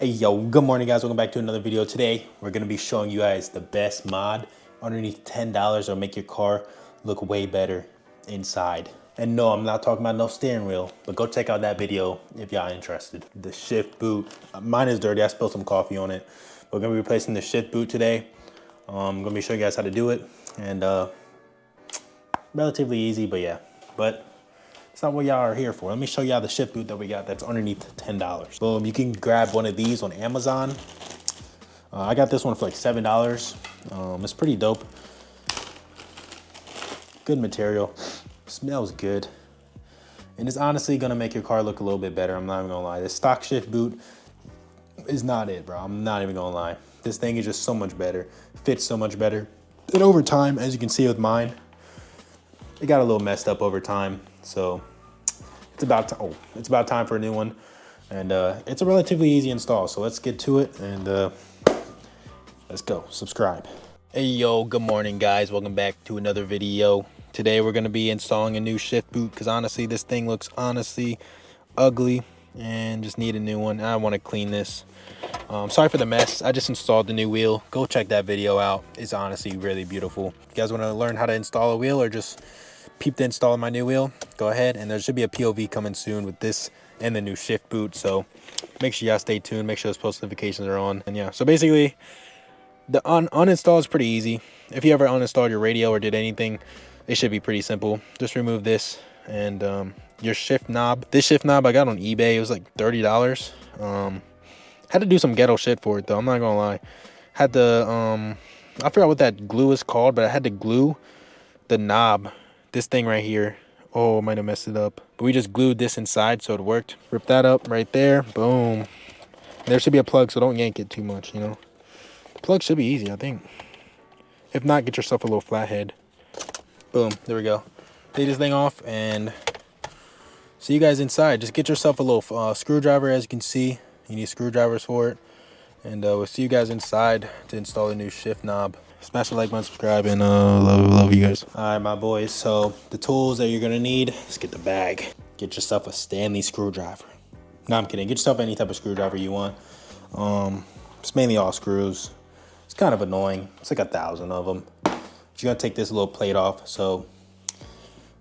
Hey yo, good morning guys, welcome back to another video. Today we're going to be showing you guys the best mod underneath $10 that'll make your car look way better inside. And no, I'm not talking about no steering wheel, but go check out that video if y'all interested. The shift boot, mine is dirty, I spilled some coffee on it. We're going to be replacing the shift boot today. I'm going to be showing you guys how to do it, and relatively easy, but yeah. But it's not what y'all are here for. Let me show y'all the shift boot that we got that's underneath $10. Boom, you can grab one of these on Amazon. I got this one for like $7. It's pretty dope. Good material, smells good. And it's honestly gonna make your car look a little bit better, I'm not even gonna lie. This stock shift boot is not it, bro. I'm not even gonna lie. This thing is just so much better, fits so much better. And over time, as you can see with mine, it got a little messed up over time. So it's about time for a new one, and it's a relatively easy install. So let's get to it, and let's go. Subscribe. Hey yo, good morning guys, welcome back to another video. Today we're going to be installing a new shift boot because honestly this thing looks ugly and just need a new one. I want to clean this. Sorry for the mess. I just installed the new wheel. Go check that video out. It's honestly really beautiful. If you guys want to learn how to install a wheel or just peep the install of my new wheel, go ahead, and there should be a POV coming soon with this and the new shift boot, so make sure y'all stay tuned, make sure those post notifications are on. And yeah, so basically the uninstall is pretty easy. If you ever uninstalled your radio or did anything, it should be pretty simple. Just remove this and your shift knob. This shift knob I got on eBay. It was like $30. Had to do some ghetto shit for it though, I'm not gonna lie. Had to I forgot what that glue is called, but I had to glue the knob, this thing right here. Oh, might have messed it up, but we just glued this inside so it worked. Rip that up right there. Boom. There should be a plug, so don't yank it too much, you know. The plug should be easy, I think. If not, get yourself a little flathead. Boom, there we go. Take this thing off and see you guys inside. Just get yourself a little screwdriver. As you can see, you need screwdrivers for it, and we'll see you guys inside to install a new shift knob. Smash the like button, subscribe, and love you guys. All right, my boys, so the tools that you're gonna need, let's get the bag. Get yourself a Stanley screwdriver. No, I'm kidding. Get yourself any type of screwdriver you want. It's mainly all screws. It's kind of annoying. It's like 1,000 of them. But you're gonna take this little plate off. So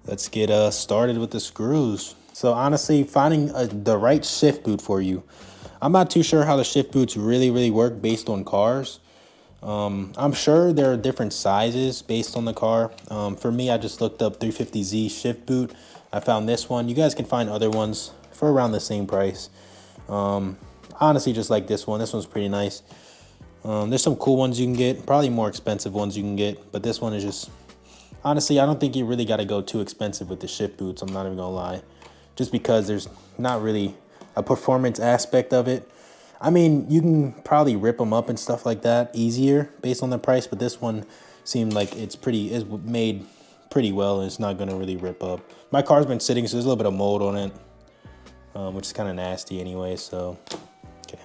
let's get started with the screws. So honestly, finding the right shift boot for you. I'm not too sure how the shift boots really work based on cars. I'm sure there are different sizes based on the car. For me, I just looked up 350Z shift boot. I found this one. You guys can find other ones for around the same price. Honestly, just like this one. This one's pretty nice. There's some cool ones you can get, probably more expensive ones you can get, but this one is just, honestly, I don't think you really got to go too expensive with the shift boots. I'm not even gonna lie, just because there's not really a performance aspect of it. I mean, you can probably rip them up and stuff like that easier based on the price, but this one seemed like it's made pretty well, and it's not gonna really rip up. My car's been sitting, so there's a little bit of mold on it, which is kind of nasty anyway, so, okay.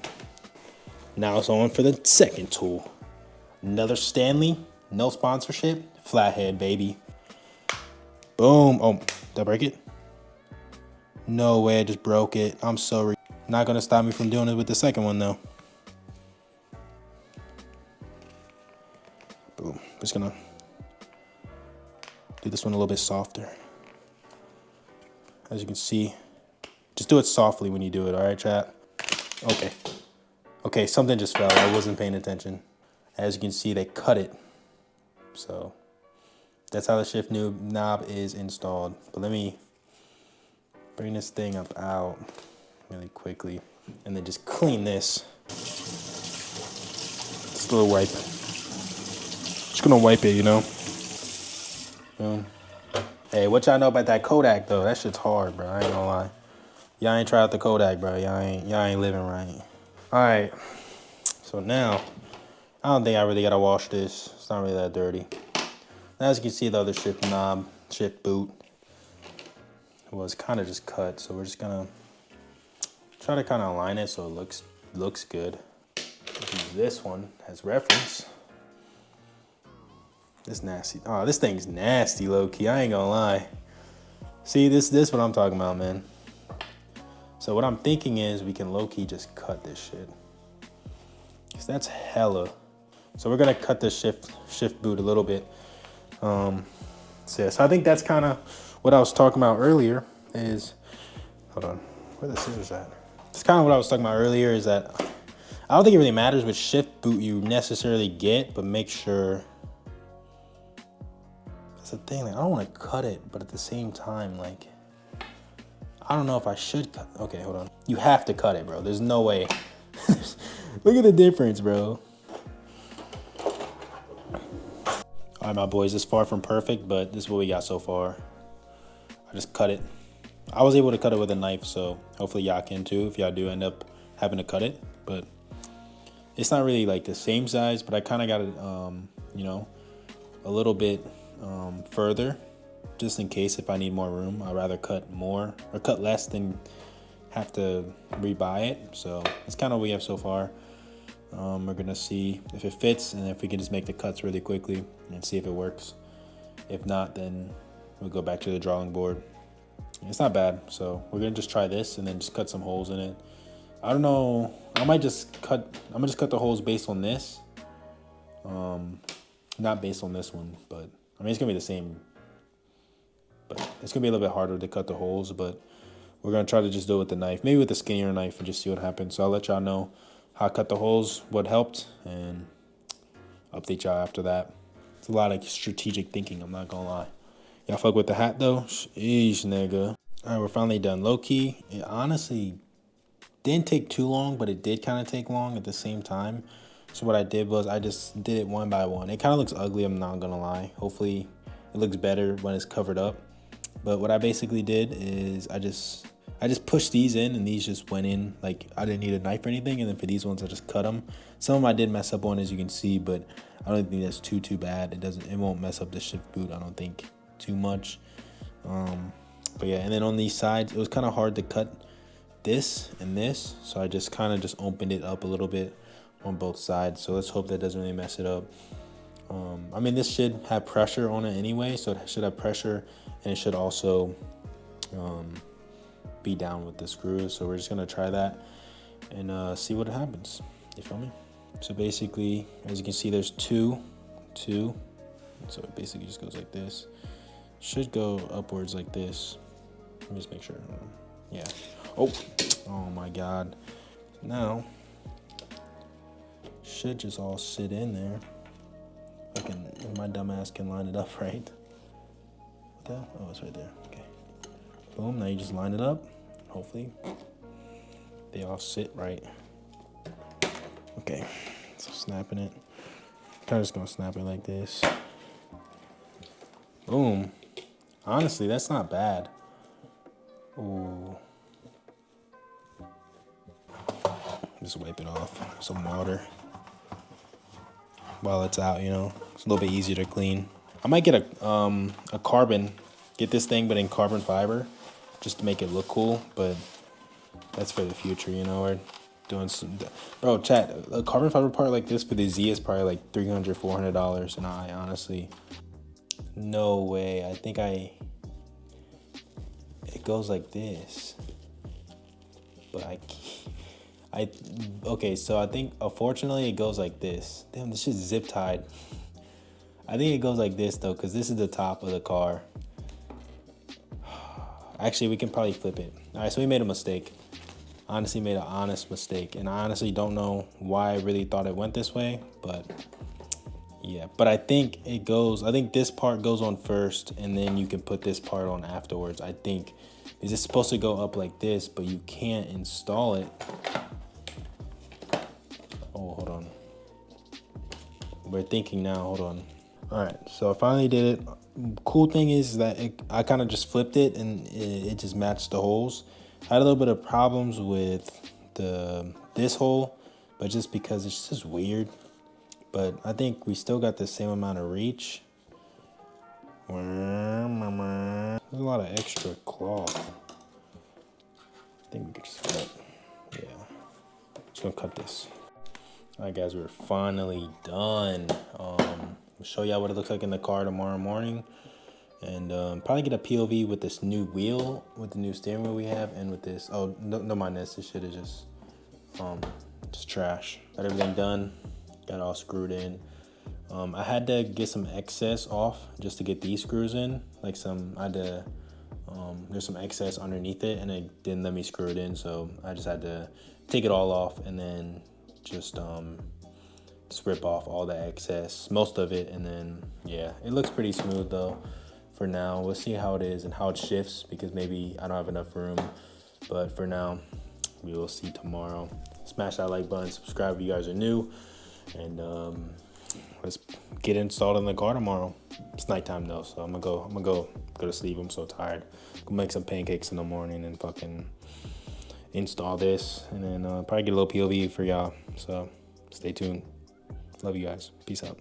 Now it's on for the second tool. Another Stanley, no sponsorship, flathead, baby. Boom. Oh, did I break it? No way, I just broke it. I'm sorry. Not gonna stop me from doing it with the second one though. Boom. Just gonna do this one a little bit softer. As you can see, just do it softly when you do it, all right, chat? Okay. Okay, something just fell. I wasn't paying attention. As you can see, they cut it. So that's how the shift knob is installed. But let me bring this thing out really quickly, and then just clean this. Just a little wipe. Just gonna wipe it, you know. Hey, what y'all know about that Kodak though? That shit's hard, bro. I ain't gonna lie. Y'all ain't tried out the Kodak, bro. Y'all ain't living right. All right. So now, I don't think I really gotta wash this. It's not really that dirty. Now, as you can see, the other shift boot was kind of just cut, so we're just gonna try to kind of align it so it looks good. This one as reference. This nasty. Oh, this thing's nasty, low key. I ain't gonna lie. See, this what I'm talking about, man. So what I'm thinking is we can low key just cut this shit. 'cause that's hella. So we're gonna cut the shift boot a little bit. So, yeah, so I think that's kind of what I was talking about earlier is, hold on, where the scissors at? It's kind of what I was talking about earlier is that I don't think it really matters which shift boot you necessarily get, but make sure, that's the thing, like I don't want to cut it, but at the same time, like, I don't know if I should cut, okay, hold on. You have to cut it, bro, there's no way. Look at the difference, bro. All right, my boys, it's far from perfect, but this is what we got so far. I just cut it. I was able to cut it with a knife, so hopefully y'all can too if y'all do end up having to cut it. But it's not really like the same size, but I kind of got it, you know, a little bit further, just in case if I need more room. I'd rather cut more or cut less than have to rebuy it. So it's kind of what we have so far. We're gonna see if it fits and if we can just make the cuts really quickly and see if it works. If not, then we'll go back to the drawing board. It's not bad, so we're gonna just try this and then just cut some holes in it. I don't know, I'm gonna just cut the holes based on this. Not based on this one, but I mean it's gonna be the same, but it's gonna be a little bit harder to cut the holes, but we're gonna try to just do it with the knife, maybe with the skinnier knife, and just see what happens. So I'll let y'all know how I cut the holes, what helped, and update y'all after that. It's a lot of strategic thinking, I'm not gonna lie. Y'all fuck with the hat though? Sheesh, nigga. All right, we're finally done. Low key, it honestly didn't take too long, but it did kind of take long at the same time. So what I did was I just did it one by one. It kind of looks ugly, I'm not gonna lie. Hopefully it looks better when it's covered up. But what I basically did is I just pushed these in and these just went in. Like I didn't need a knife or anything. And then for these ones, I just cut them. Some of them I did mess up on, as you can see, but I don't think that's too bad. It won't mess up the shift boot, I don't think, too much. But yeah, and then on these sides, it was kind of hard to cut this and this. So I just kind of just opened it up a little bit on both sides. So let's hope that doesn't really mess it up. I mean, this should have pressure on it anyway. So it should have pressure and it should also be down with the screws. So we're just gonna try that and see what happens. You feel me? So basically, as you can see, there's two. So it basically just goes like this. Should go upwards like this. Let me just make sure. Yeah. Oh my God. Now, should just all sit in there. If my dumb ass can line it up right. What the hell? Oh, it's right there. Okay. Boom. Now you just line it up. Hopefully, they all sit right. Okay. So snapping it. Kind of just gonna snap it like this. Boom. Honestly, that's not bad. Ooh. Just wipe it off. Some water. While it's out, you know. It's a little bit easier to clean. I might get a carbon. Get this thing, but in carbon fiber. Just to make it look cool. But that's for the future, you know. We're doing some... Bro, chat. A carbon fiber part like this for the Z is probably like $300, $400. And I honestly... No way. I think it goes like this. But okay, so I think unfortunately it goes like this. Damn, this shit's zip tied. I think it goes like this though, because this is the top of the car. Actually, we can probably flip it. All right, so we made a mistake. Honestly, made an honest mistake. And I honestly don't know why I really thought it went this way, but yeah. But I think this part goes on first and then you can put this part on afterwards. I think. Is it supposed to go up like this, but you can't install it. Oh, hold on. We're thinking now, hold on. All right, so I finally did it. Cool thing is that I kind of just flipped it and it just matched the holes. I had a little bit of problems with this hole, but just because it's just weird. But I think we still got the same amount of reach. There's a lot of extra cloth. I think we could just cut. Yeah. Just gonna cut this. All right, guys, we're finally done. We'll show y'all what it looks like in the car tomorrow morning. And probably get a POV with this new wheel, with the new steering wheel we have, and with this. Oh, no mind this. This shit is Just trash. Got everything done. Got it all screwed in. I had to get some excess off just to get these screws in. Like I had to, there's some excess underneath it and it didn't let me screw it in. So I just had to take it all off and then just rip off all the excess, most of it. And then, yeah, it looks pretty smooth though for now. We'll see how it is and how it shifts because maybe I don't have enough room. But for now, we will see tomorrow. Smash that like button, subscribe if you guys are new. And let's get installed in the car tomorrow. It's nighttime though, so I'm gonna go to sleep. I'm so tired. Go make some pancakes in the morning and fucking install this, and then probably get a little POV for y'all. So stay tuned. Love you guys. Peace out.